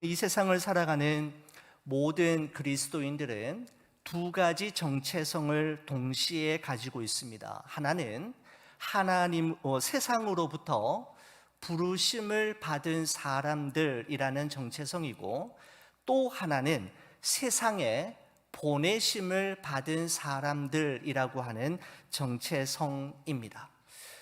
이 세상을 살아가는 모든 그리스도인들은 두 가지 정체성을 동시에 가지고 있습니다. 하나는 세상으로부터 부르심을 받은 사람들이라는 정체성이고, 또 하나는 세상에 보내심을 받은 사람들이라고 하는 정체성입니다.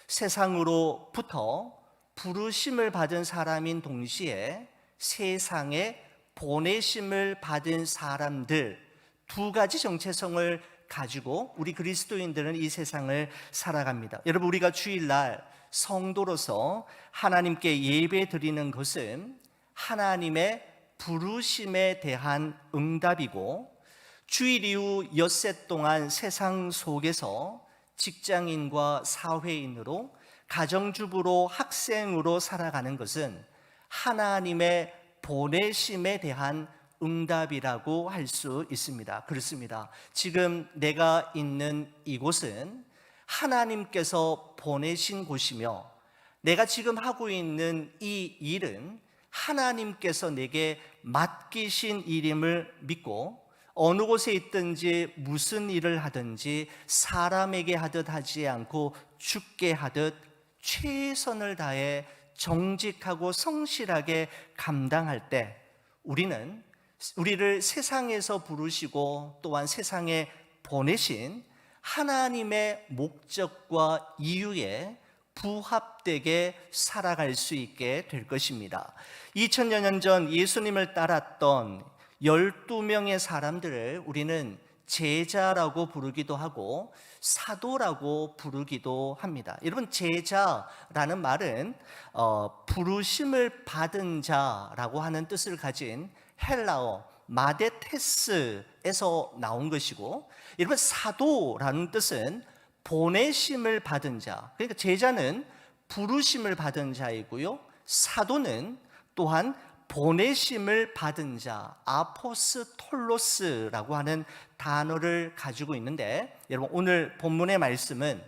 세상으로부터 부르심을 받은 사람인 동시에 세상에 보내심을 받은 사람들, 두 가지 정체성을 가지고 우리 그리스도인들은 이 세상을 살아갑니다. 여러분, 우리가 주일날 성도로서 하나님께 예배 드리는 것은 하나님의 부르심에 대한 응답이고, 주일 이후 엿새 동안 세상 속에서 직장인과 사회인으로, 가정주부로, 학생으로 살아가는 것은 하나님의 보내심에 대한 응답이라고 할 수 있습니다. 그렇습니다. 지금 내가 있는 이곳은 하나님께서 보내신 곳이며, 내가 지금 하고 있는 이 일은 하나님께서 내게 맡기신 일임을 믿고, 어느 곳에 있든지 무슨 일을 하든지 사람에게 하듯 하지 않고 주께 하듯 최선을 다해 정직하고 성실하게 감당할 때, 우리를 세상에서 부르시고 또한 세상에 보내신 하나님의 목적과 이유에 부합되게 살아갈 수 있게 될 것입니다. 2000여 년 전 예수님을 따랐던 12명의 사람들을 우리는 제자라고 부르기도 하고 사도라고 부르기도 합니다. 여러분, 제자라는 말은 부르심을 받은 자라고 하는 뜻을 가진 헬라어 마데테스에서 나온 것이고, 여러분, 사도라는 뜻은 보내심을 받은 자, 그러니까 제자는 부르심을 받은 자이고요, 사도는 또한 보내심을 받은 자, 아포스톨로스라고 하는 단어를 가지고 있는데, 여러분, 오늘 본문의 말씀은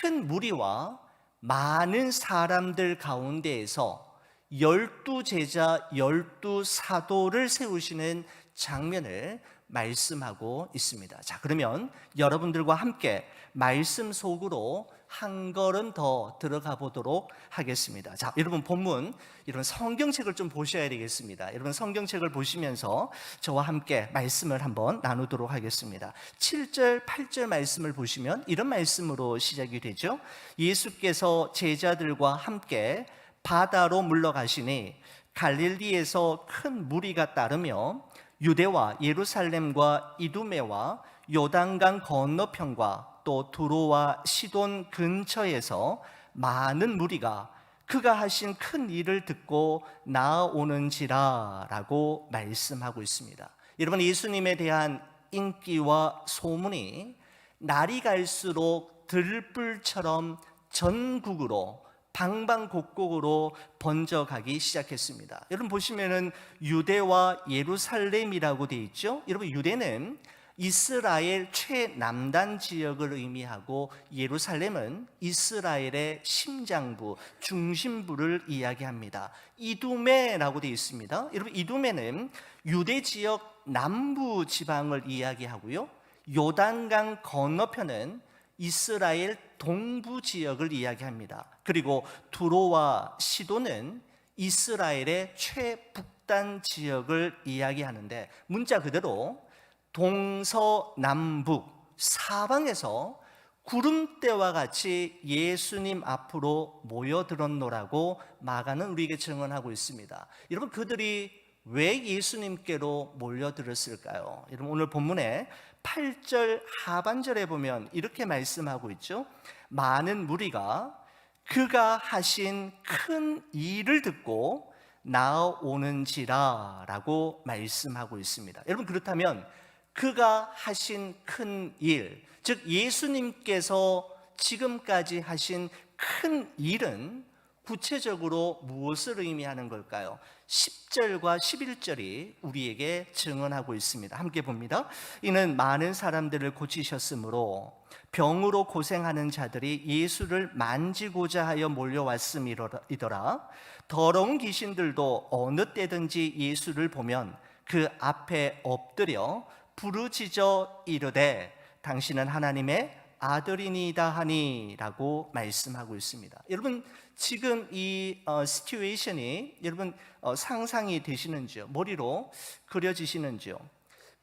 큰 무리와 많은 사람들 가운데에서 12제자, 12사도를 세우시는 장면을 말씀하고 있습니다. 자, 그러면 여러분들과 함께 말씀 속으로 한 걸음 더 들어가 보도록 하겠습니다. 자, 여러분, 본문, 이런 성경책을 좀 보셔야 되겠습니다. 여러분, 성경책을 보시면서 저와 함께 말씀을 한번 나누도록 하겠습니다. 7절, 8절 말씀을 보시면 이런 말씀으로 시작이 되죠. 예수께서 제자들과 함께 바다로 물러가시니 갈릴리에서 큰 무리가 따르며 유대와 예루살렘과 이두메와 요단강 건너편과 또 두로와 시돈 근처에서 많은 무리가 그가 하신 큰 일을 듣고 나아오는지라 라고 말씀하고 있습니다. 여러분, 예수님에 대한 인기와 소문이 날이 갈수록 들불처럼 전국으로 방방곡곡으로 번져가기 시작했습니다. 여러분, 보시면은 유대와 예루살렘이라고 되어 있죠. 여러분, 유대는 이스라엘 최남단 지역을 의미하고, 예루살렘은 이스라엘의 심장부, 중심부를 이야기합니다. 이두메라고 되어 있습니다. 여러분, 이두메는 유대 지역 남부 지방을 이야기하고요, 요단강 건너편은 이스라엘 동부 지역을 이야기합니다. 그리고 두로와 시도는 이스라엘의 최북단 지역을 이야기하는데, 문자 그대로 동서남북 사방에서 구름대와 같이 예수님 앞으로 모여들었노라고 마가는 우리에게 증언하고 있습니다. 여러분, 그들이 왜 예수님께로 몰려들었을까요? 여러분, 오늘 본문에 8절 하반절에 보면 이렇게 말씀하고 있죠. 많은 무리가 그가 하신 큰 일을 듣고 나아오는지라 라고 말씀하고 있습니다. 여러분, 그렇다면 그가 하신 큰 일, 즉 예수님께서 지금까지 하신 큰 일은 구체적으로 무엇을 의미하는 걸까요? 10절과 11절이 우리에게 증언하고 있습니다. 함께 봅니다. 이는 많은 사람들을 고치셨으므로 병으로 고생하는 자들이 예수를 만지고자 하여 몰려왔음이더라. 더러운 귀신들도 어느 때든지 예수를 보면 그 앞에 엎드려 부르짖어 이르되 당신은 하나님의 아들이니이다 하니라고 말씀하고 있습니다. 여러분 지금 이 시츄에이션이 여러분 상상이 되시는지요? 머리로 그려지시는지요?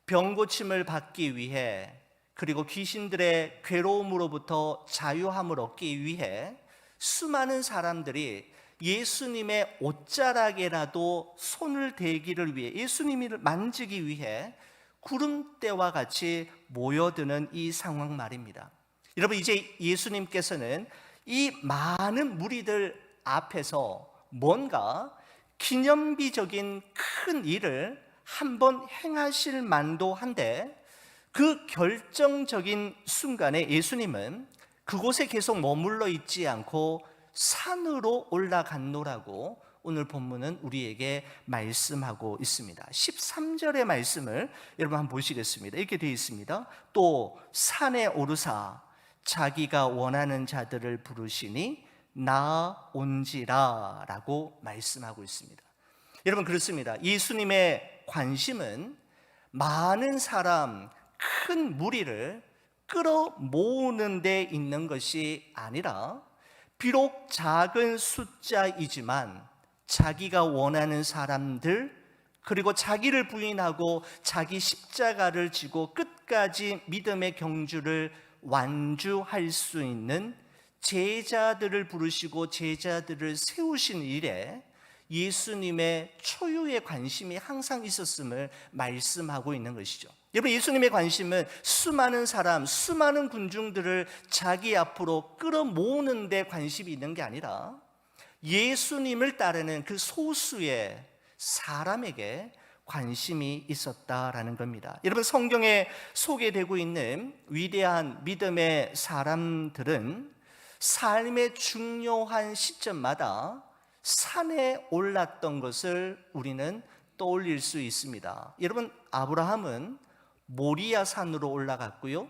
병 고침을 받기 위해, 그리고 귀신들의 괴로움으로부터 자유함을 얻기 위해 수많은 사람들이 예수님의 옷자락에라도 손을 대기를 위해, 예수님을 만지기 위해 구름대와 같이 모여드는 이 상황 말입니다. 여러분 이제 예수님께서는 이 많은 무리들 앞에서 뭔가 기념비적인 큰 일을 한번 행하실 만도 한데, 그 결정적인 순간에 예수님은 그곳에 계속 머물러 있지 않고 산으로 올라갔노라고 오늘 본문은 우리에게 말씀하고 있습니다. 13절의 말씀을 여러분 한번 보시겠습니다. 이렇게 되어 있습니다. 또 산에 오르사 자기가 원하는 자들을 부르시니 나온지라 라고 말씀하고 있습니다. 여러분 그렇습니다. 예수님의 관심은 많은 사람, 큰 무리를 끌어모으는 데 있는 것이 아니라, 비록 작은 숫자이지만 자기가 원하는 사람들, 그리고 자기를 부인하고 자기 십자가를 지고 끝까지 믿음의 경주를 완주할 수 있는 제자들을 부르시고 제자들을 세우신 일에 예수님의 초유의 관심이 항상 있었음을 말씀하고 있는 것이죠. 여러분 예수님의 관심은 수많은 사람, 수많은 군중들을 자기 앞으로 끌어모으는 데 관심이 있는 게 아니라 예수님을 따르는 그 소수의 사람에게 관심이 있었다라는 겁니다. 여러분 성경에 소개되고 있는 위대한 믿음의 사람들은 삶의 중요한 시점마다 산에 올랐던 것을 우리는 떠올릴 수 있습니다. 여러분 아브라함은 모리아 산으로 올라갔고요,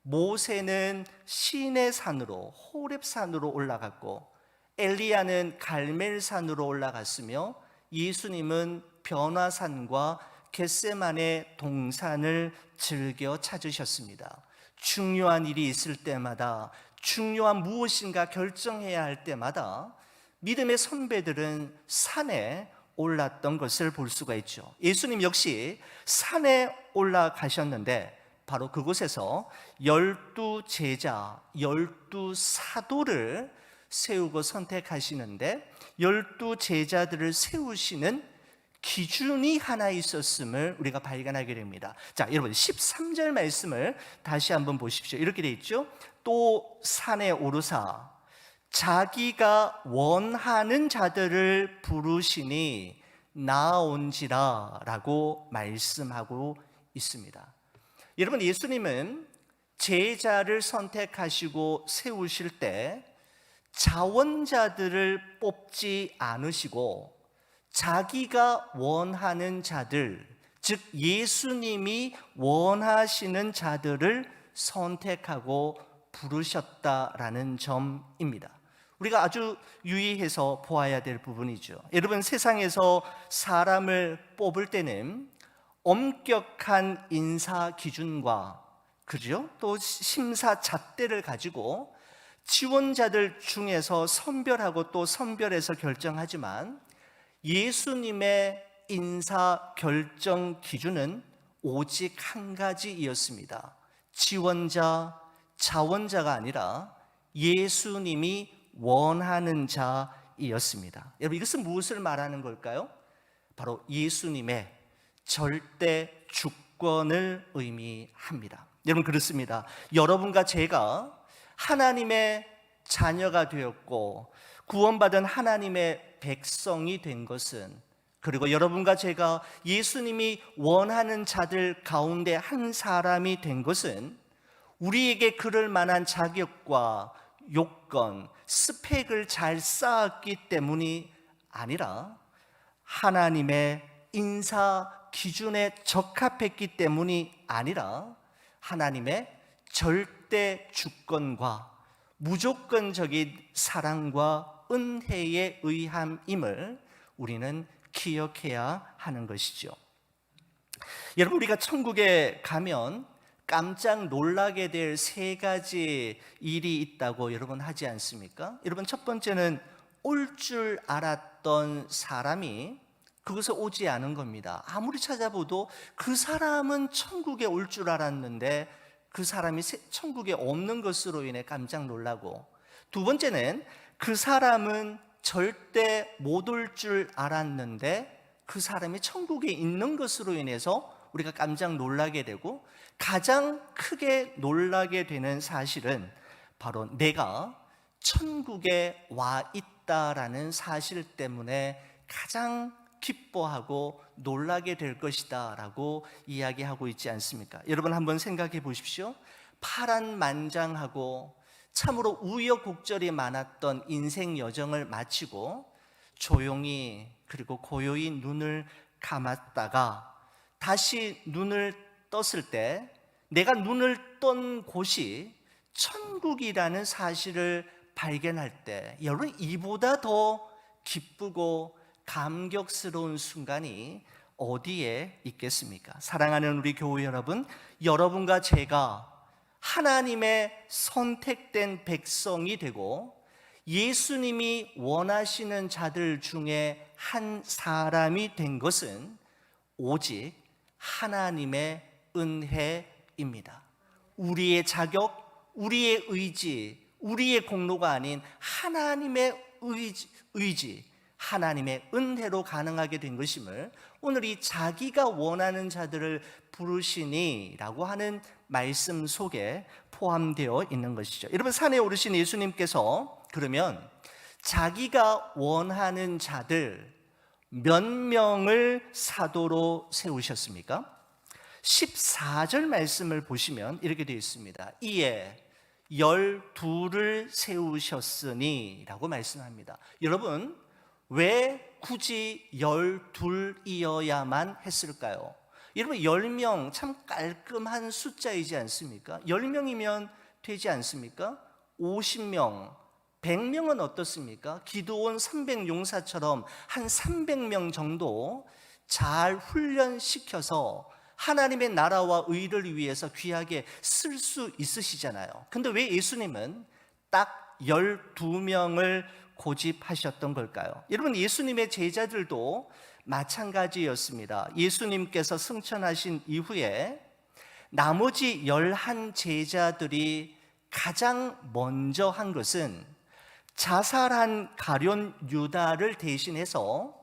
모세는 시내 산으로, 호렙 산으로 올라갔고, 엘리야는 갈멜 산으로 올라갔으며 예수님은 변화산과 겟세마네 동산을 즐겨 찾으셨습니다. 중요한 일이 있을 때마다, 중요한 무엇인가 결정해야 할 때마다 믿음의 선배들은 산에 올랐던 것을 볼 수가 있죠. 예수님 역시 산에 올라가셨는데 바로 그곳에서 12 제자, 12 사도를 세우고 선택하시는데, 12 제자들을 세우시는 기준이 하나 있었음을 우리가 발견하게 됩니다. 자, 여러분 13절 말씀을 다시 한번 보십시오. 이렇게 되어 있죠. 또 산에 오르사 자기가 원하는 자들을 부르시니 나온지라 라고 말씀하고 있습니다. 여러분 예수님은 제자를 선택하시고 세우실 때 자원자들을 뽑지 않으시고 자기가 원하는 자들, 즉 예수님이 원하시는 자들을 선택하고 부르셨다라는 점입니다. 우리가 아주 유의해서 보아야 될 부분이죠. 여러분 세상에서 사람을 뽑을 때는 엄격한 인사 기준과 그죠? 또 심사 잣대를 가지고 지원자들 중에서 선별하고 또 선별해서 결정하지만, 예수님의 인사 결정 기준은 오직 한 가지이었습니다. 지원자, 자원자가 아니라 예수님이 원하는 자이었습니다. 여러분 이것은 무엇을 말하는 걸까요? 바로 예수님의 절대 주권을 의미합니다. 여러분 그렇습니다. 여러분과 제가 하나님의 자녀가 되었고 구원받은 하나님의 백성이 된 것은, 그리고 여러분과 제가 예수님이 원하는 자들 가운데 한 사람이 된 것은 우리에게 그럴 만한 자격과 요건, 스펙을 잘 쌓았기 때문이 아니라 하나님의 인사 기준에 적합했기 때문이 아니라 하나님의 절대 절대 주권과 무조건적인 사랑과 은혜에 의함임을 우리는 기억해야 하는 것이죠. 여러분, 우리가 천국에 가면 깜짝 놀라게 될 세 가지 일이 있다고 여러분 하지 않습니까? 여러분, 첫 번째는 올 줄 알았던 사람이 그것에 오지 않은 겁니다. 아무리 찾아봐도 그 사람은 천국에 올 줄 알았는데 그 사람이 천국에 없는 것으로 인해 깜짝 놀라고, 두 번째는 그 사람은 절대 못 올 줄 알았는데 그 사람이 천국에 있는 것으로 인해서 우리가 깜짝 놀라게 되고, 가장 크게 놀라게 되는 사실은 바로 내가 천국에 와 있다라는 사실 때문에 가장 기뻐하고 놀라게 될 것이다 라고 이야기하고 있지 않습니까? 여러분, 한번 생각해 보십시오. 파란만장하고 참으로 우여곡절이 많았던 인생 여정을 마치고 조용히 그리고 고요히 눈을 감았다가 다시 눈을 떴을 때 내가 눈을 뜬 곳이 천국이라는 사실을 발견할 때, 여러분, 이보다 더 기쁘고 감격스러운 순간이 어디에 있겠습니까? 사랑하는 우리 교회 여러분, 여러분과 제가 하나님의 선택된 백성이 되고 예수님이 원하시는 자들 중에 한 사람이 된 것은 오직 하나님의 은혜입니다. 우리의 자격, 우리의 의지, 우리의 공로가 아닌 하나님의 의지, 하나님의 은혜로 가능하게 된 것임을 오늘 이 자기가 원하는 자들을 부르시니 라고 하는 말씀 속에 포함되어 있는 것이죠. 여러분, 산에 오르신 예수님께서 그러면 자기가 원하는 자들 몇 명을 사도로 세우셨습니까? 14절 말씀을 보시면 이렇게 되어 있습니다. 이에 12를 세우셨으니 라고 말씀합니다. 여러분, 왜 굳이 12이어야만 했을까요? 여러분, 10명 참 깔끔한 숫자이지 않습니까? 10명이면 되지 않습니까? 50명, 100명은 어떻습니까? 기드온 300용사처럼 한 300명 정도 잘 훈련시켜서 하나님의 나라와 의를 위해서 귀하게 쓸 수 있으시잖아요. 근데 왜 예수님은 딱 12명을 고집하셨던 걸까요? 여러분, 예수님의 제자들도 마찬가지였습니다. 예수님께서 승천하신 이후에 나머지 11 제자들이 가장 먼저 한 것은 자살한 가룟 유다를 대신해서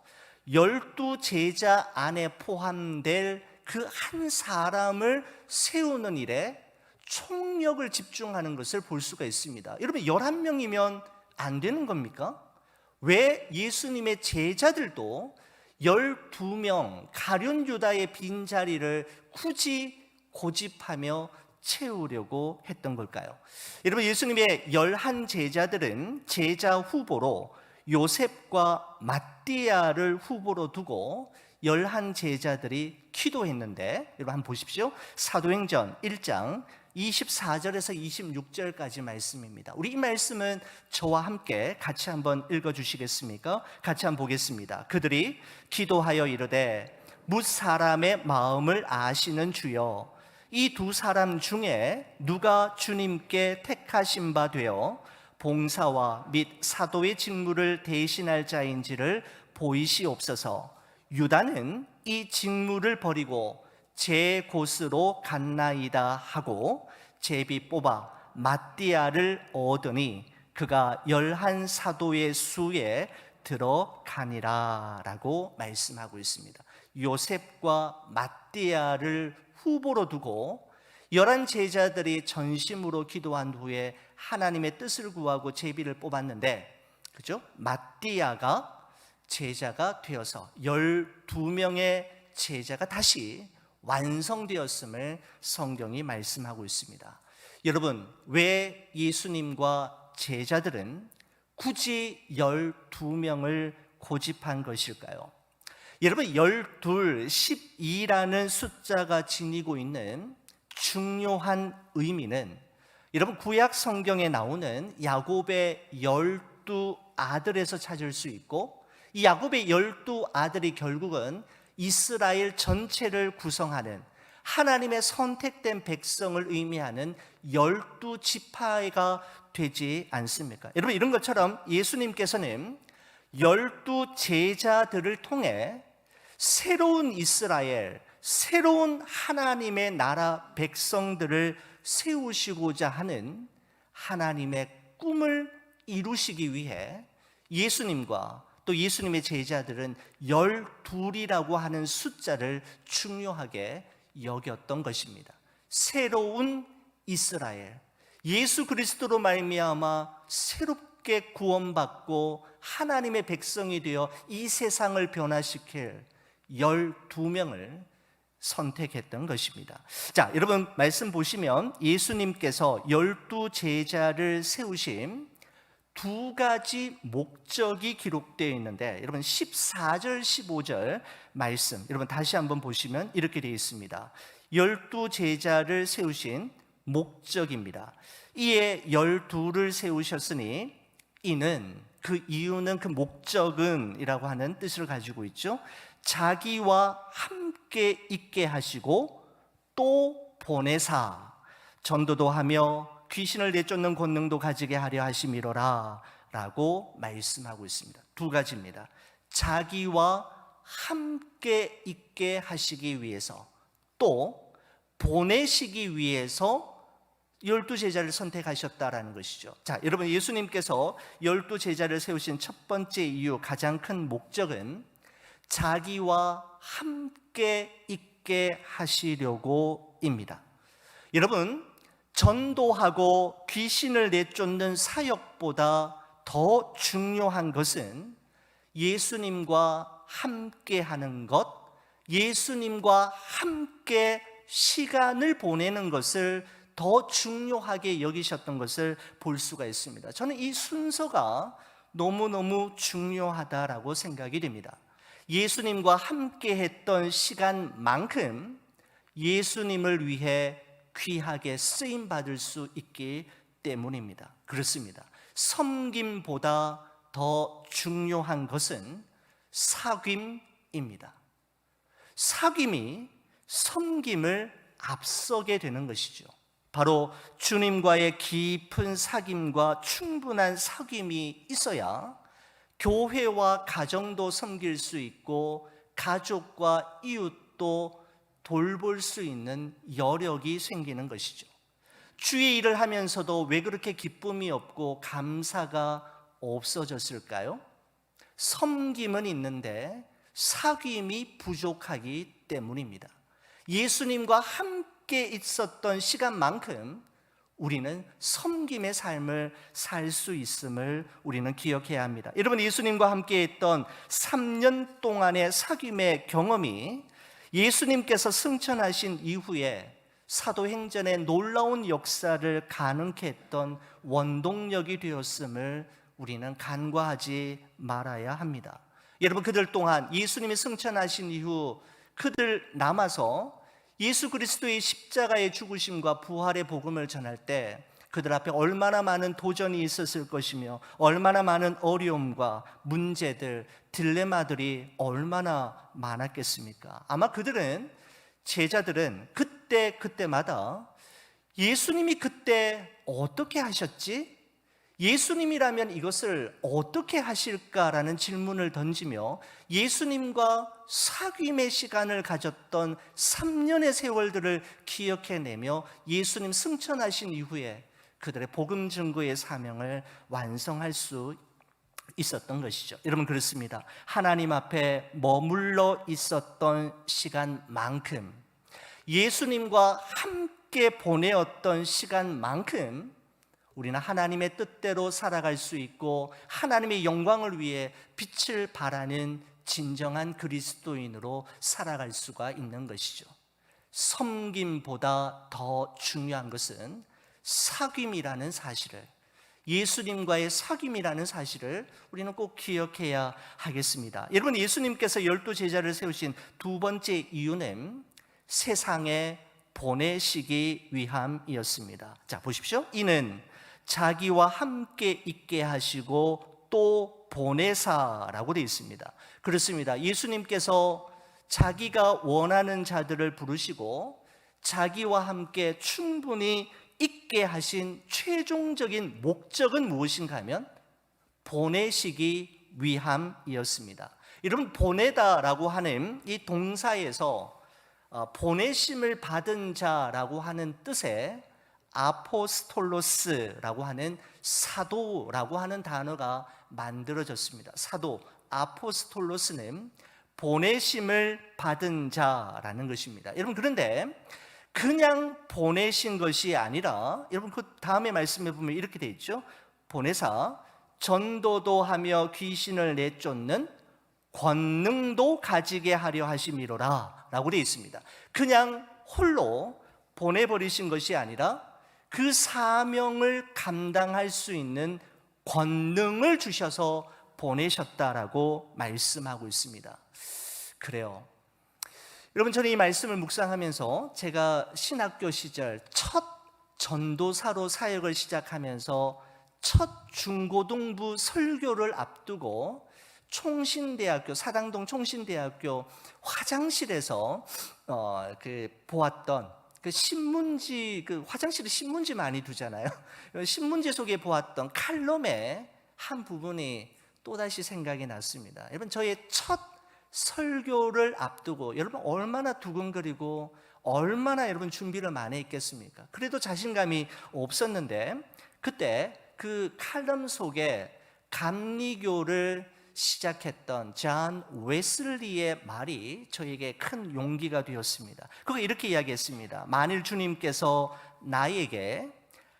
12 제자 안에 포함될 그 한 사람을 세우는 일에 총력을 집중하는 것을 볼 수가 있습니다. 여러분, 11명이면 안 되는 겁니까? 왜 예수님의 제자들도 12명 가룟 유다의 빈자리를 굳이 고집하며 채우려고 했던 걸까요? 여러분, 예수님의 11 제자들은 제자 후보로 요셉과 마띠아를 후보로 두고 11 제자들이 기도했는데, 여러분 한번 보십시오. 사도행전 1장 24절에서 26절까지 말씀입니다. 우리 이 말씀은 저와 함께 같이 한번 읽어주시겠습니까? 같이 한번 보겠습니다. 그들이 기도하여 이르되 뭇 사람의 마음을 아시는 주여, 이 두 사람 중에 누가 주님께 택하신 바 되어 봉사와 및 사도의 직무를 대신할 자인지를 보이시옵소서. 유다는 이 직무를 버리고 제 곳으로 갔나이다 하고 제비 뽑아 마띠아를 얻으니 그가 11 사도의 수에 들어가니라 라고 말씀하고 있습니다. 요셉과 마띠아를 후보로 두고 11 제자들이 전심으로 기도한 후에 하나님의 뜻을 구하고 제비를 뽑았는데, 그죠? 마띠아가 제자가 되어서 12명의 제자가 다시 완성되었음을 성경이 말씀하고 있습니다. 여러분, 왜 예수님과 제자들은 굳이 12명을 고집한 것일까요? 여러분, 12, 12라는 숫자가 지니고 있는 중요한 의미는 여러분, 구약 성경에 나오는 야곱의 12아들에서 찾을 수 있고, 이 야곱의 12아들이 결국은 이스라엘 전체를 구성하는 하나님의 선택된 백성을 의미하는 12지파가 되지 않습니까? 여러분, 이런 것처럼 예수님께서는 12제자들을 통해 새로운 이스라엘, 새로운 하나님의 나라 백성들을 세우시고자 하는 하나님의 꿈을 이루시기 위해 예수님과 또 예수님의 제자들은 12이라고 하는 숫자를 중요하게 여겼던 것입니다. 새로운 이스라엘, 예수 그리스도로 말미암아 새롭게 구원받고 하나님의 백성이 되어 이 세상을 변화시킬 12명을 선택했던 것입니다. 자, 여러분 말씀 보시면 예수님께서 12제자를 세우신 두 가지 목적이 기록되어 있는데, 여러분 14절 15절 말씀 여러분 다시 한번 보시면 이렇게 되어 있습니다. 12제자를 세우신 목적입니다. 이에 12를 세우셨으니 이는, 그 이유는, 그 목적은 이라고 하는 뜻을 가지고 있죠. 자기와 함께 있게 하시고 또 보내사 전도도 하며 귀신을 내쫓는 권능도 가지게 하려 하심이로라 라고 말씀하고 있습니다. 두 가지입니다. 자기와 함께 있게 하시기 위해서, 또 보내시기 위해서 12제자를 선택하셨다라는 것이죠. 자, 여러분, 예수님께서 12제자를 세우신 첫 번째 이유, 가장 큰 목적은 자기와 함께 있게 하시려고입니다. 여러분, 전도하고 귀신을 내쫓는 사역보다 더 중요한 것은 예수님과 함께 하는 것, 예수님과 함께 시간을 보내는 것을 더 중요하게 여기셨던 것을 볼 수가 있습니다. 저는 이 순서가 너무너무 중요하다라고 생각이 됩니다. 예수님과 함께 했던 시간만큼 예수님을 위해 귀하게 쓰임받을 수 있기 때문입니다. 그렇습니다. 섬김보다 더 중요한 것은 사귐입니다. 사귐이 섬김을 앞서게 되는 것이죠. 바로 주님과의 깊은 사귐과 충분한 사귐이 있어야 교회와 가정도 섬길 수 있고 가족과 이웃도 돌볼 수 있는 여력이 생기는 것이죠. 주의 일을 하면서도 왜 그렇게 기쁨이 없고 감사가 없어졌을까요? 섬김은 있는데 사귐이 부족하기 때문입니다. 예수님과 함께 있었던 시간만큼 우리는 섬김의 삶을 살 수 있음을 우리는 기억해야 합니다. 여러분, 예수님과 함께 했던 3년 동안의 사귐의 경험이 예수님께서 승천하신 이후에 사도행전의 놀라운 역사를 가능케 했던 원동력이 되었음을 우리는 간과하지 말아야 합니다. 여러분, 그들 동안 예수님이 승천하신 이후 그들 남아서 예수 그리스도의 십자가의 죽으심과 부활의 복음을 전할 때 그들 앞에 얼마나 많은 도전이 있었을 것이며 얼마나 많은 어려움과 문제들, 딜레마들이 얼마나 많았겠습니까? 아마 그들은, 제자들은 그때마다 예수님이 그때 어떻게 하셨지? 예수님이라면 이것을 어떻게 하실까라는 질문을 던지며 예수님과 사귐의 시간을 가졌던 3년의 세월들을 기억해내며 예수님 승천하신 이후에 그들의 복음 증거의 사명을 완성할 수 있었던 것이죠. 여러분, 그렇습니다. 하나님 앞에 머물러 있었던 시간만큼, 예수님과 함께 보내었던 시간만큼 우리는 하나님의 뜻대로 살아갈 수 있고 하나님의 영광을 위해 빛을 발하는 진정한 그리스도인으로 살아갈 수가 있는 것이죠. 섬김보다 더 중요한 것은 사귐이라는 사실을, 예수님과의 사귐이라는 사실을 우리는 꼭 기억해야 하겠습니다. 여러분, 예수님께서 12제자를 세우신 두 번째 이유는 세상의 보내시기 위함이었습니다. 자, 보십시오. 이는 자기와 함께 있게 하시고 또 보내사라고 되어 있습니다. 그렇습니다. 예수님께서 자기가 원하는 자들을 부르시고 자기와 함께 충분히 있게 하신 최종적인 목적은 무엇인가 하면 보내시기 위함이었습니다. 여러분, 보내다라고 하는 이 동사에서 보내심을 받은 자라고 하는 뜻의 아포스톨로스라고 하는 사도라고 하는 단어가 만들어졌습니다. 사도, 아포스톨로스는 보내심을 받은 자라는 것입니다. 여러분, 그런데 그냥 보내신 것이 아니라, 여러분 그 다음에 말씀해 보면 이렇게 되어 있죠. 보내사 전도도 하며 귀신을 내쫓는 권능도 가지게 하려 하심이로라 라고 되어 있습니다. 그냥 홀로 보내버리신 것이 아니라 그 사명을 감당할 수 있는 권능을 주셔서 보내셨다라고 말씀하고 있습니다. 그래요. 여러분, 저는 이 말씀을 묵상하면서 제가 신학교 시절 첫 전도사로 사역을 시작하면서 첫 중고등부 설교를 앞두고 총신대학교, 사당동 총신대학교 화장실에서 보았던 그 신문지, 그 화장실에 신문지 많이 두잖아요. 신문지 속에 보았던 칼럼의 한 부분이 또다시 생각이 났습니다. 여러분, 저의 첫 설교를 앞두고 여러분 얼마나 두근거리고 얼마나 여러분 준비를 많이 했겠습니까? 그래도 자신감이 없었는데 그때 그 칼럼 속에 감리교를 시작했던 존 웨슬리의 말이 저에게 큰 용기가 되었습니다. 그가 이렇게 이야기했습니다. 만일 주님께서 나에게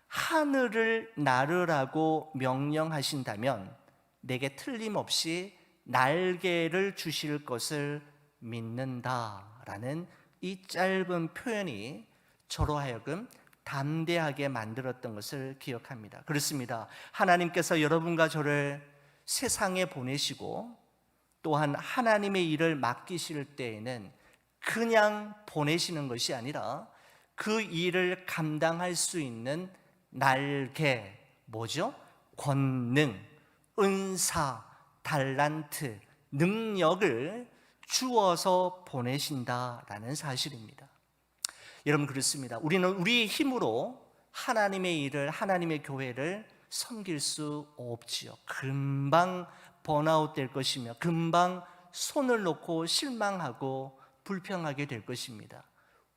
하늘을 나르라고 명령하신다면 내게 틀림없이 날개를 주실 것을 믿는다라는 이 짧은 표현이 저로 하여금 담대하게 만들었던 것을 기억합니다. 그렇습니다. 하나님께서 여러분과 저를 세상에 보내시고 또한 하나님의 일을 맡기실 때에는 그냥 보내시는 것이 아니라 그 일을 감당할 수 있는 날개, 뭐죠? 권능, 은사, 달란트, 능력을 주어서 보내신다라는 사실입니다. 여러분, 그렇습니다. 우리는 우리의 힘으로 하나님의 일을, 하나님의 교회를 섬길 수 없지요. 금방 번아웃 될 것이며 금방 손을 놓고 실망하고 불평하게 될 것입니다.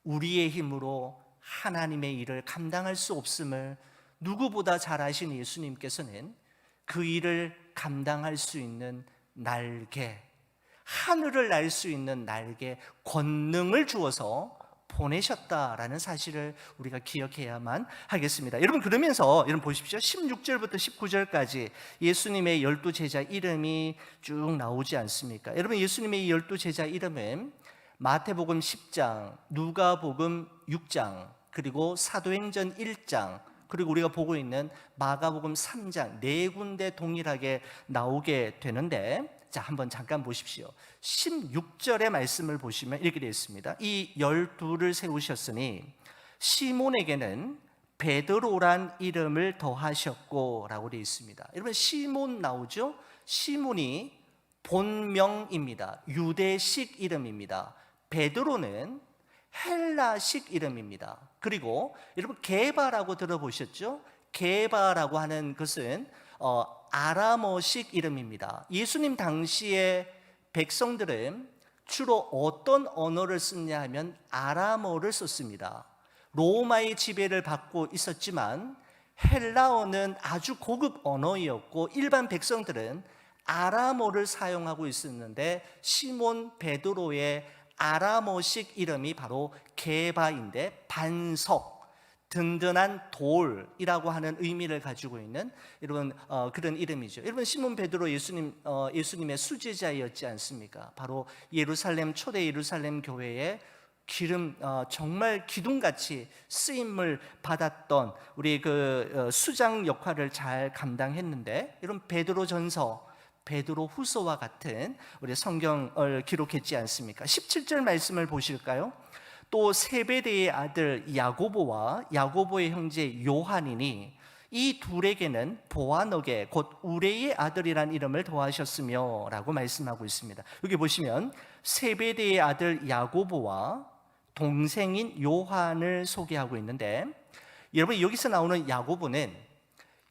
우리의 힘으로 하나님의 일을 감당할 수 없음을 누구보다 잘 아신 예수님께서는 그 일을 감당할 수 있는 날개, 하늘을 날 수 있는 날개, 권능을 주어서 보내셨다라는 사실을 우리가 기억해야만 하겠습니다. 여러분, 그러면서 여러분 보십시오. 16절부터 19절까지 예수님의 12제자 이름이 쭉 나오지 않습니까? 여러분, 예수님의 이 12제자 이름은 마태복음 10장, 누가복음 6장, 그리고 사도행전 1장, 그리고 우리가 보고 있는 마가복음 3장 네 군데 동일하게 나오게 되는데, 자, 한번 잠깐 보십시오. 16절의 말씀을 보시면 이렇게 되어 있습니다. 이 12를 세우셨으니 시몬에게는 베드로란 이름을 더하셨고 라고 되어 있습니다. 여러분, 시몬 나오죠? 시몬이 본명입니다. 유대식 이름입니다. 베드로는 헬라식 이름입니다. 그리고 여러분, 게바라고 들어보셨죠? 게바라고 하는 것은 아람어식 이름입니다. 예수님 당시에 백성들은 주로 어떤 언어를 썼냐 하면 아람어를 썼습니다. 로마의 지배를 받고 있었지만 헬라어는 아주 고급 언어였고 일반 백성들은 아람어를 사용하고 있었는데 시몬 베드로의 아람어식 이름이 바로 게바인데 반석, 든든한 돌이라고 하는 의미를 가지고 있는 여러분 그런 이름이죠. 여러분, 시몬 베드로 예수님의 수제자였지 않습니까? 바로 예루살렘 초대 예루살렘 교회에 기름 정말 기둥같이 쓰임을 받았던 우리 그 수장 역할을 잘 감당했는데, 여러분 베드로전서, 베드로후서와 같은 우리 성경을 기록했지 않습니까? 17절 말씀을 보실까요? 또 세베대의 아들 야고보와 야고보의 형제 요한이니 이 둘에게는 보아너게 곧 우레의 아들이란 이름을 더하셨으며 라고 말씀하고 있습니다. 여기 보시면 세베대의 아들 야고보와 동생인 요한을 소개하고 있는데, 여러분 여기서 나오는 야고보는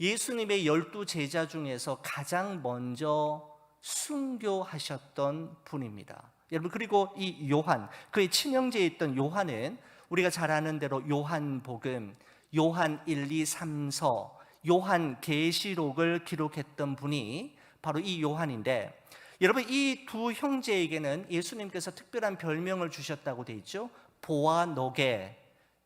예수님의 12 제자 중에서 가장 먼저 순교하셨던 분입니다. 여러분, 그리고 이 요한, 그의 친형제에 있던 요한은 우리가 잘 아는 대로 요한복음, 요한 1, 2, 3서, 요한 계시록을 기록했던 분이 바로 이 요한인데, 여러분 이 두 형제에게는 예수님께서 특별한 별명을 주셨다고 되어 있죠. 보아너게,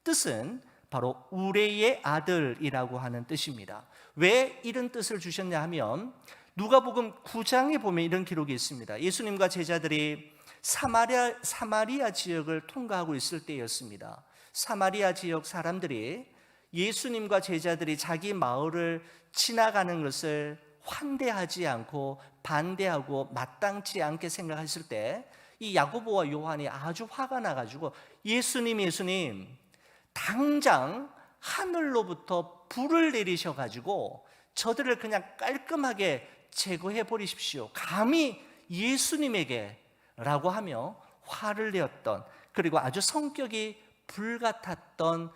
뜻은 바로 우레의 아들이라고 하는 뜻입니다. 왜 이런 뜻을 주셨냐 하면 누가복음 9장에 보면 이런 기록이 있습니다. 예수님과 제자들이 사마리아 지역을 통과하고 있을 때였습니다. 사마리아 지역 사람들이 예수님과 제자들이 자기 마을을 지나가는 것을 환대하지 않고 반대하고 마땅치 않게 생각했을 때 이 야고보와 요한이 아주 화가 나가지고 예수님 당장 하늘로부터 불을 내리셔가지고 저들을 그냥 깔끔하게 제거해 버리십시오. 감히 예수님에게 라고 하며 화를 내었던, 그리고 아주 성격이 불같았던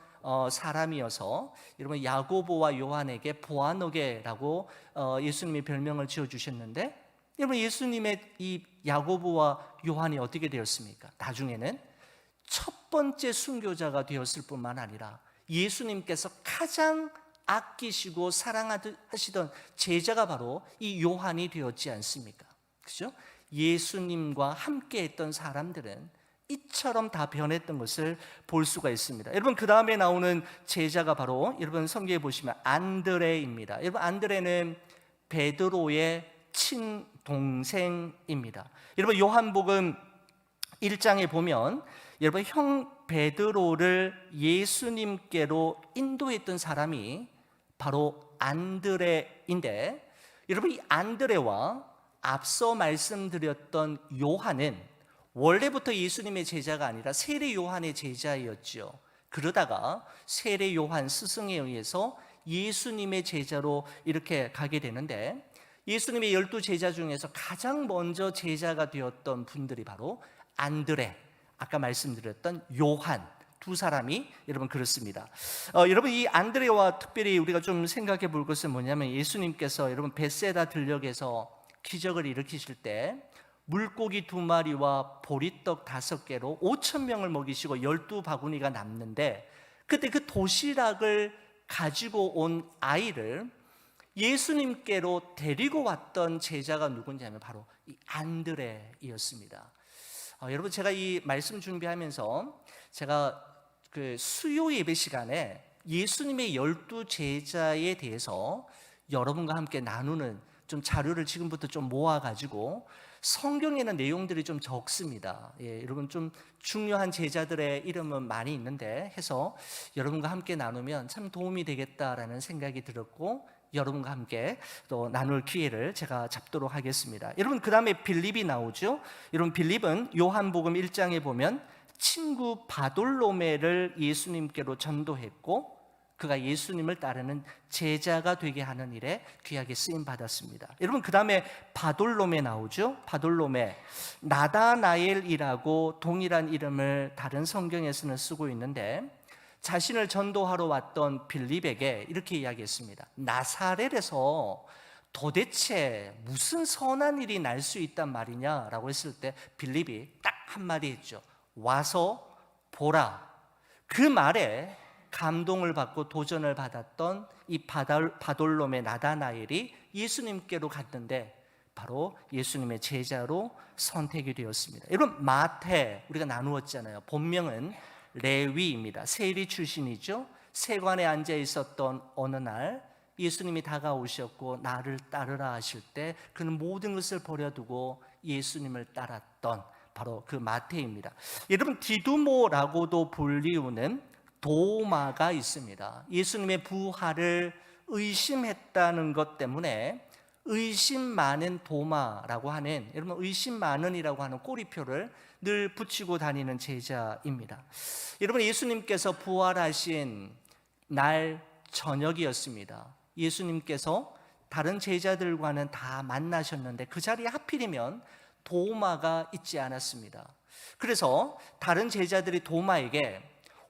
사람이어서 여러분 야고보와 요한에게 보아너게라고 예수님이 별명을 지어주셨는데, 여러분 예수님의 이 야고보와 요한이 어떻게 되었습니까? 나중에는 첫 번째 순교자가 되었을 뿐만 아니라 예수님께서 가장 아끼시고 사랑하시던 제자가 바로 이 요한이 되었지 않습니까? 그죠? 예수님과 함께 했던 사람들은 이처럼 다 변했던 것을 볼 수가 있습니다. 여러분 그 다음에 나오는 제자가 바로 여러분 성경에 보시면 안드레입니다. 여러분 안드레는 베드로의 친동생입니다. 여러분 요한복음 1장에 보면 여러분 형 베드로를 예수님께로 인도했던 사람이 바로 안드레인데, 여러분 이 안드레와 앞서 말씀드렸던 요한은 원래부터 예수님의 제자가 아니라 세례 요한의 제자였죠. 그러다가 세례 요한 스승에 의해서 예수님의 제자로 이렇게 가게 되는데, 예수님의 12 제자 중에서 가장 먼저 제자가 되었던 분들이 바로 안드레, 아까 말씀드렸던 요한, 두 사람이 여러분 그렇습니다. 여러분 이 안드레와 특별히 우리가 좀 생각해 볼 것은 뭐냐면, 예수님께서 여러분 벳세다 들녘에서 기적을 일으키실 때 물고기 2마리와 보리떡 5개로 5,000명을 먹이시고 12바구니가 남는데, 그때 그 도시락을 가지고 온 아이를 예수님께로 데리고 왔던 제자가 누군지 하면 바로 이 안드레였습니다. 여러분 제가 이 말씀 준비하면서 제가 그 수요 예배 시간에 예수님의 12 제자에 대해서 여러분과 함께 나누는 좀 자료를 지금부터 좀 모아가지고, 성경에는 내용들이 좀 적습니다. 여러분 좀 중요한 제자들의 이름은 많이 있는데 해서 여러분과 함께 나누면 참 도움이 되겠다라는 생각이 들었고, 여러분과 함께 또 나눌 기회를 제가 잡도록 하겠습니다. 여러분 그 다음에 빌립이 나오죠. 여러분 빌립은 요한복음 1장에 보면 친구 바돌로메를 예수님께로 전도했고, 그가 예수님을 따르는 제자가 되게 하는 일에 귀하게 쓰임 받았습니다. 여러분 그 다음에 바돌로메 나오죠. 바돌로메, 나다나엘이라고 동일한 이름을 다른 성경에서는 쓰고 있는데, 자신을 전도하러 왔던 빌립에게 이렇게 이야기했습니다. 나사렛에서 도대체 무슨 선한 일이 날 수 있단 말이냐라고 했을 때 빌립이 딱 한마디 했죠. 와서 보라. 그 말에 감동을 받고 도전을 받았던 이 바돌로메 나다나엘이 예수님께로 갔는데 바로 예수님의 제자로 선택이 되었습니다. 여러분 마태 우리가 나누었잖아요. 본명은 레위입니다. 세리 출신이죠. 세관에 앉아 있었던 어느 날 예수님이 다가오셨고 나를 따르라 하실 때 그는 모든 것을 버려두고 예수님을 따랐던 바로 그 마태입니다. 여러분 디두모라고도 불리우는 도마가 있습니다. 예수님의 부활을 의심했다는 것 때문에 의심 많은 도마라고 하는, 여러분 의심 많은이라고 하는 꼬리표를 늘 붙이고 다니는 제자입니다. 여러분 예수님께서 부활하신 날 저녁이었습니다. 예수님께서 다른 제자들과는 다 만나셨는데 그 자리에 하필이면 도마가 있지 않았습니다. 그래서 다른 제자들이 도마에게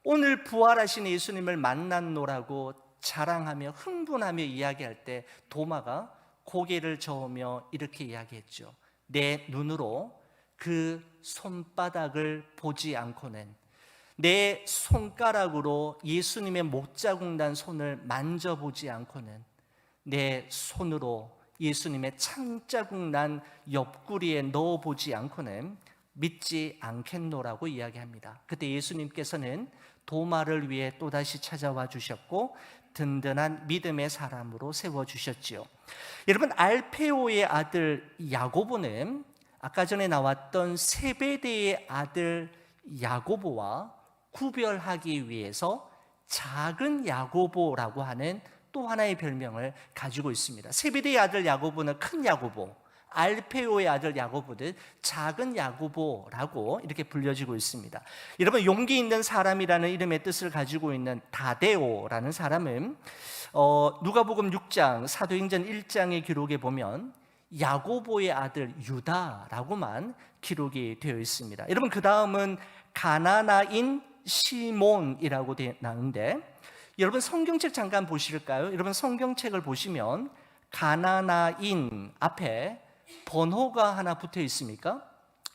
오늘 부활하신 예수님을 만났노라고 자랑하며 흥분하며 이야기할 때 도마가 고개를 저으며 이렇게 이야기했죠. 내 눈으로 그 손바닥을 보지 않고는, 내 손가락으로 예수님의 못자국 난 손을 만져보지 않고는, 내 손으로 예수님의 창자국 난 옆구리에 넣어보지 않고는 믿지 않겠노라고 이야기합니다. 그때 예수님께서는 도마를 위해 또다시 찾아와 주셨고 든든한 믿음의 사람으로 세워주셨지요. 여러분 알페오의 아들 야고보는 아까 전에 나왔던 세베대의 아들 야고보와 구별하기 위해서 작은 야고보라고 하는 또 하나의 별명을 가지고 있습니다. 세베대의 아들 야고보는 큰 야고보, 알페오의 아들 야고보는 작은 야고보라고 이렇게 불려지고 있습니다. 여러분 용기 있는 사람이라는 이름의 뜻을 가지고 있는 다데오라는 사람은 누가복음 6장, 사도행전 1장의 기록에 보면 야고보의 아들 유다라고만 기록이 되어 있습니다. 여러분 그 다음은 가나나인 시몬이라고 나오는데, 여러분 성경책 잠깐 보실까요? 여러분 성경책을 보시면 가나나인 앞에 번호가 하나 붙어 있습니까?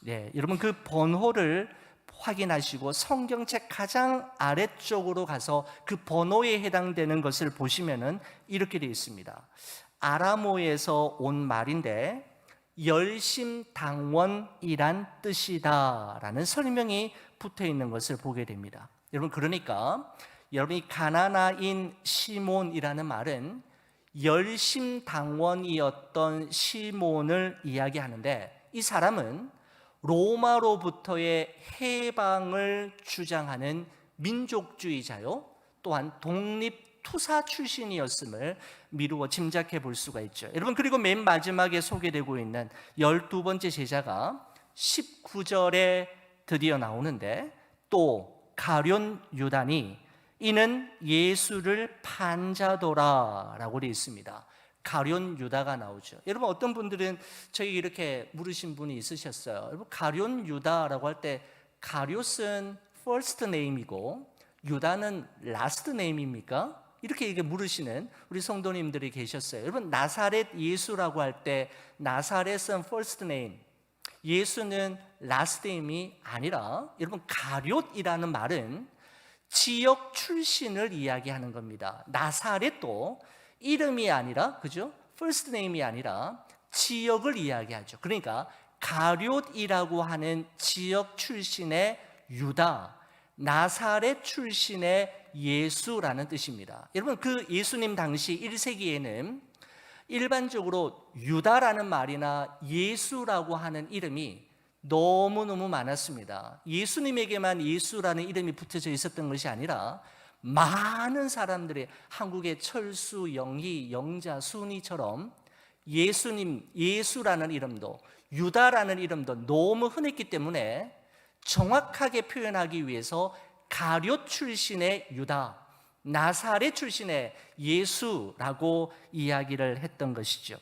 네, 여러분 그 번호를 확인하시고 성경책 가장 아래쪽으로 가서 그 번호에 해당되는 것을 보시면은 이렇게 되어 있습니다. 아람어에서 온 말인데 열심당원이란 뜻이다라는 설명이 붙어 있는 것을 보게 됩니다. 여러분 그러니까 여러분이 가나나인 시몬이라는 말은 열심당원이었던 시몬을 이야기하는데, 이 사람은 로마로부터의 해방을 주장하는 민족주의자요 또한 독립투사 출신이었음을 미루어 짐작해 볼 수가 있죠. 여러분 그리고 맨 마지막에 소개되고 있는 12번째 제자가 19절에 드디어 나오는데, 또 가룟 유다니 이는 예수를 판자더라 라고 되어 있습니다. 가룟 유다가 나오죠. 여러분 어떤 분들은 저희 이렇게 물으신 분이 있으셨어요. 여러분 가룟 유다라고 할 때 가룟은 first name이고 유다는 last name입니까? 이렇게 물으시는 우리 성도님들이 계셨어요. 여러분 나사렛 예수라고 할 때 나사렛은 first name, 예수는 last name이 아니라, 여러분 가룟이라는 말은 지역 출신을 이야기하는 겁니다. 나사렛도 이름이 아니라, 그죠? first name이 아니라 지역을 이야기하죠. 그러니까 가룟이라고 하는 지역 출신의 유다, 나사렛 출신의 예수라는 뜻입니다. 여러분 그 예수님 당시 1세기에는 일반적으로 유다라는 말이나 예수라고 하는 이름이 너무너무 많았습니다. 예수님에게만 예수라는 이름이 붙여져 있었던 것이 아니라 많은 사람들이, 한국의 철수, 영희, 영자, 순이처럼 예수님, 예수라는 이름도 유다라는 이름도 너무 흔했기 때문에 정확하게 표현하기 위해서 가룟 출신의 유다, 나사렛 출신의 예수라고 이야기를 했던 것이죠.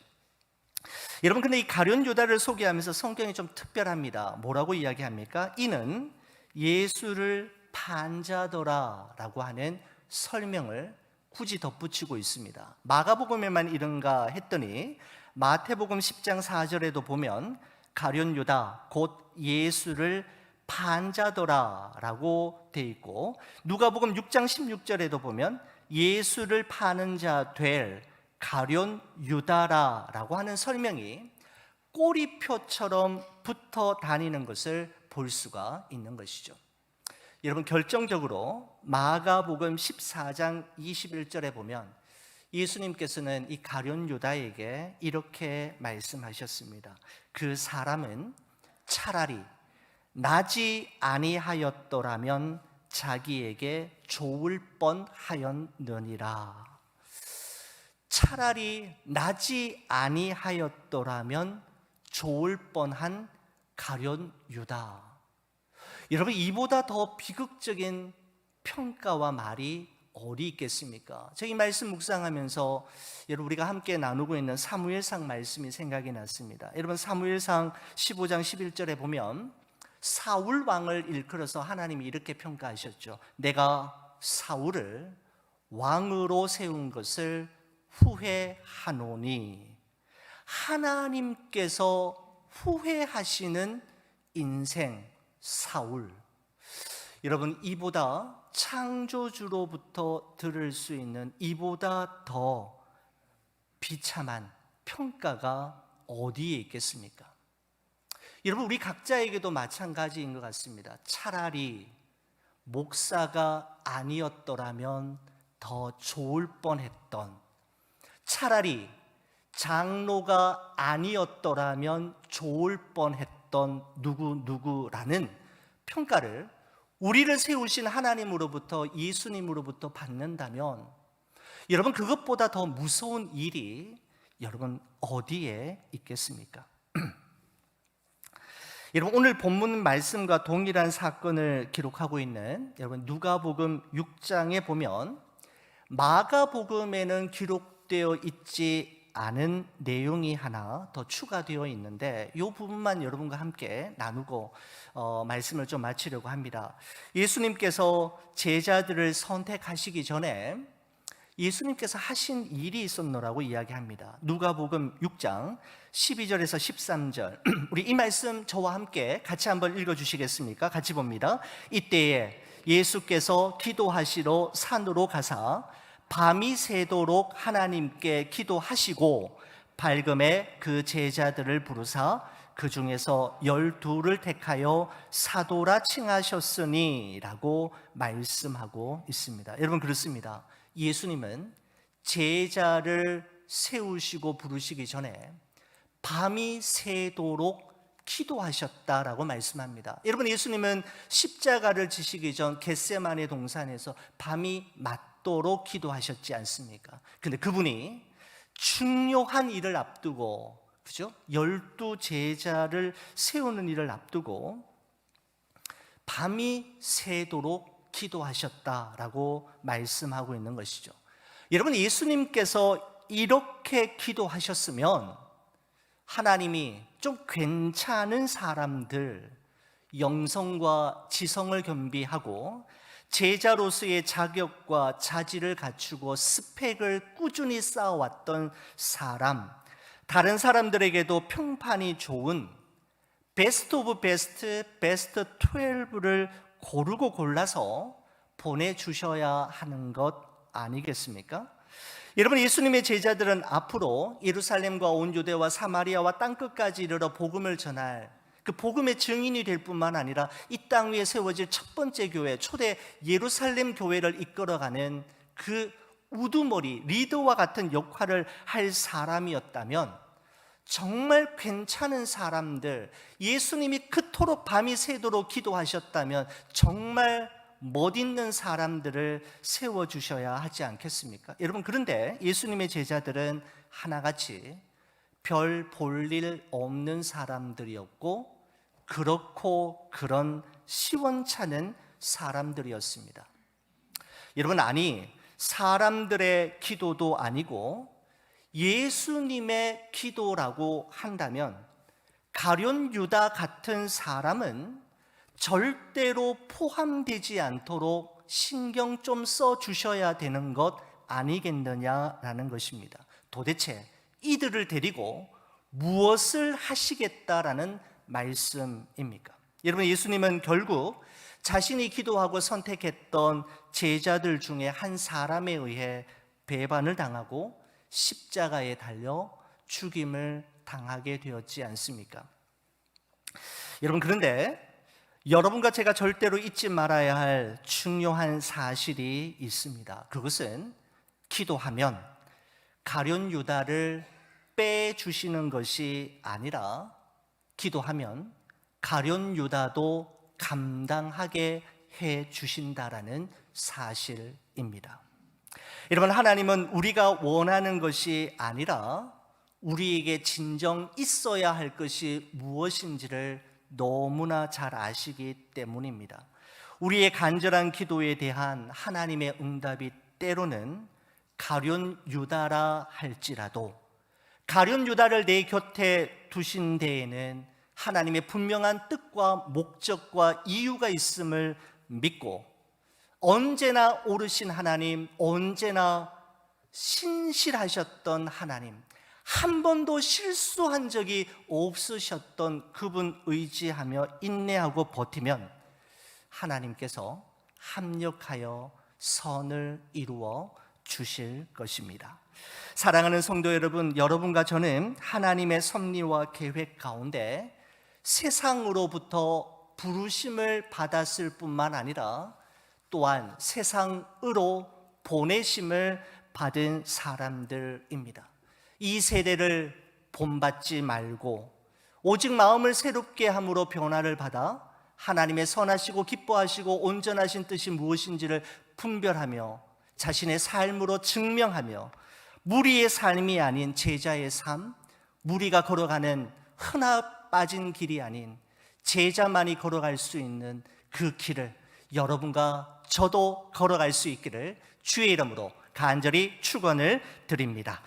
여러분 근데 이 가룟 유다를 소개하면서 성경이 좀 특별합니다. 뭐라고 이야기합니까? 이는 예수를 판자더라 라고 하는 설명을 굳이 덧붙이고 있습니다. 마가복음에만 이런가 했더니 마태복음 10장 4절에도 보면 가룟 유다 곧 예수를 판자더라 라고 돼 있고, 누가복음 6장 16절에도 보면 예수를 파는 자 될 가룟 유다라라고 하는 설명이 꼬리표처럼 붙어 다니는 것을 볼 수가 있는 것이죠. 여러분 결정적으로 마가복음 14장 21절에 보면 예수님께서는 이 가룟 유다에게 이렇게 말씀하셨습니다. 그 사람은 차라리 나지 아니하였더라면 자기에게 좋을 뻔하였느니라. 차라리 나지 아니하였더라면 좋을 뻔한 가룟 유다. 여러분, 이보다 더 비극적인 평가와 말이 어디 있겠습니까? 저희 말씀 묵상하면서 여러분, 우리가 함께 나누고 있는 사무엘상 말씀이 생각이 났습니다. 여러분, 사무엘상 15장 11절에 보면 사울 왕을 일컬어서 하나님이 이렇게 평가하셨죠. 내가 사울을 왕으로 세운 것을 후회하노니. 하나님께서 후회하시는 인생 사울. 여러분, 이보다 창조주로부터 들을 수 있는 이보다 더 비참한 평가가 어디에 있겠습니까? 여러분, 우리 각자에게도 마찬가지인 것 같습니다. 차라리 목사가 아니었더라면 더 좋을 뻔했던, 차라리 장로가 아니었더라면 좋을 뻔했던 누구라는 평가를 우리를 세우신 하나님으로부터, 예수님으로부터 받는다면 여러분, 그것보다 더 무서운 일이 여러분 어디에 있겠습니까? 여러분, 오늘 본문 말씀과 동일한 사건을 기록하고 있는 여러분 누가복음 6장에 보면 마가복음에는 기록되어 있지 않은 내용이 하나 더 추가되어 있는데 이 부분만 여러분과 함께 나누고 말씀을 좀 마치려고 합니다. 예수님께서 제자들을 선택하시기 전에 예수님께서 하신 일이 있었노라고 이야기합니다. 누가복음 6장 12절에서 13절 우리 이 말씀 저와 함께 같이 한번 읽어주시겠습니까? 같이 봅니다. 이때에 예수께서 기도하시러 산으로 가사 밤이 새도록 하나님께 기도하시고 밝음에 그 제자들을 부르사 그 중에서 12를 택하여 사도라 칭하셨으니 라고 말씀하고 있습니다. 여러분, 그렇습니다. 예수님은 제자를 세우시고 부르시기 전에 밤이 새도록 기도하셨다라고 말씀합니다. 여러분, 예수님은 십자가를 지시기 전 겟세마네 동산에서 밤이 맞도록 기도하셨지 않습니까? 근데 그분이 중요한 일을 앞두고, 그죠? 12 제자를 세우는 일을 앞두고 밤이 새도록 기도하셨다라고 말씀하고 있는 것이죠. 여러분, 예수님께서 이렇게 기도하셨으면 하나님이 좀 괜찮은 사람들, 영성과 지성을 겸비하고 제자로서의 자격과 자질을 갖추고 스펙을 꾸준히 쌓아왔던 사람, 다른 사람들에게도 평판이 좋은 베스트 오브 베스트, 베스트 12를 고르고 골라서 보내주셔야 하는 것 아니겠습니까? 여러분, 예수님의 제자들은 앞으로 예루살렘과 온 유대와 사마리아와 땅끝까지 이르러 복음을 전할 그 복음의 증인이 될 뿐만 아니라 이 땅 위에 세워질 첫 번째 교회, 초대 예루살렘 교회를 이끌어가는 그 우두머리, 리더와 같은 역할을 할 사람이었다면 정말 괜찮은 사람들, 예수님이 그토록 밤이 새도록 기도하셨다면 정말 멋있는 사람들을 세워주셔야 하지 않겠습니까? 여러분, 그런데 예수님의 제자들은 하나같이 별 볼 일 없는 사람들이었고 그렇고 그런 시원찮은 사람들이었습니다. 여러분, 아니 사람들의 기도도 아니고 예수님의 기도라고 한다면 가룟 유다 같은 사람은 절대로 포함되지 않도록 신경 좀 써주셔야 되는 것 아니겠느냐라는 것입니다. 도대체 이들을 데리고 무엇을 하시겠다라는 말씀입니까? 여러분, 예수님은 결국 자신이 기도하고 선택했던 제자들 중에 한 사람에 의해 배반을 당하고 십자가에 달려 죽임을 당하게 되었지 않습니까? 여러분, 그런데 여러분과 제가 절대로 잊지 말아야 할 중요한 사실이 있습니다. 그것은 기도하면 가룟 유다를 빼주시는 것이 아니라 기도하면 가룟 유다도 감당하게 해 주신다라는 사실입니다. 여러분, 하나님은 우리가 원하는 것이 아니라 우리에게 진정 있어야 할 것이 무엇인지를 너무나 잘 아시기 때문입니다. 우리의 간절한 기도에 대한 하나님의 응답이 때로는 가룟 유다라 할지라도, 가룟 유다를 내 곁에 두신 데에는 하나님의 분명한 뜻과 목적과 이유가 있음을 믿고, 언제나 오르신 하나님, 언제나 신실하셨던 하나님, 한 번도 실수한 적이 없으셨던 그분 의지하며 인내하고 버티면 하나님께서 합력하여 선을 이루어 주실 것입니다. 사랑하는 성도 여러분, 여러분과 저는 하나님의 섭리와 계획 가운데 세상으로부터 부르심을 받았을 뿐만 아니라 또한 세상으로 보내심을 받은 사람들입니다. 이 세대를 본받지 말고 오직 마음을 새롭게 함으로 변화를 받아 하나님의 선하시고 기뻐하시고 온전하신 뜻이 무엇인지를 분별하며 자신의 삶으로 증명하며 무리의 삶이 아닌 제자의 삶, 무리가 걸어가는 흔하 빠진 길이 아닌 제자만이 걸어갈 수 있는 그 길을 여러분과 저도 걸어갈 수 있기를 주의 이름으로 간절히 축원을 드립니다.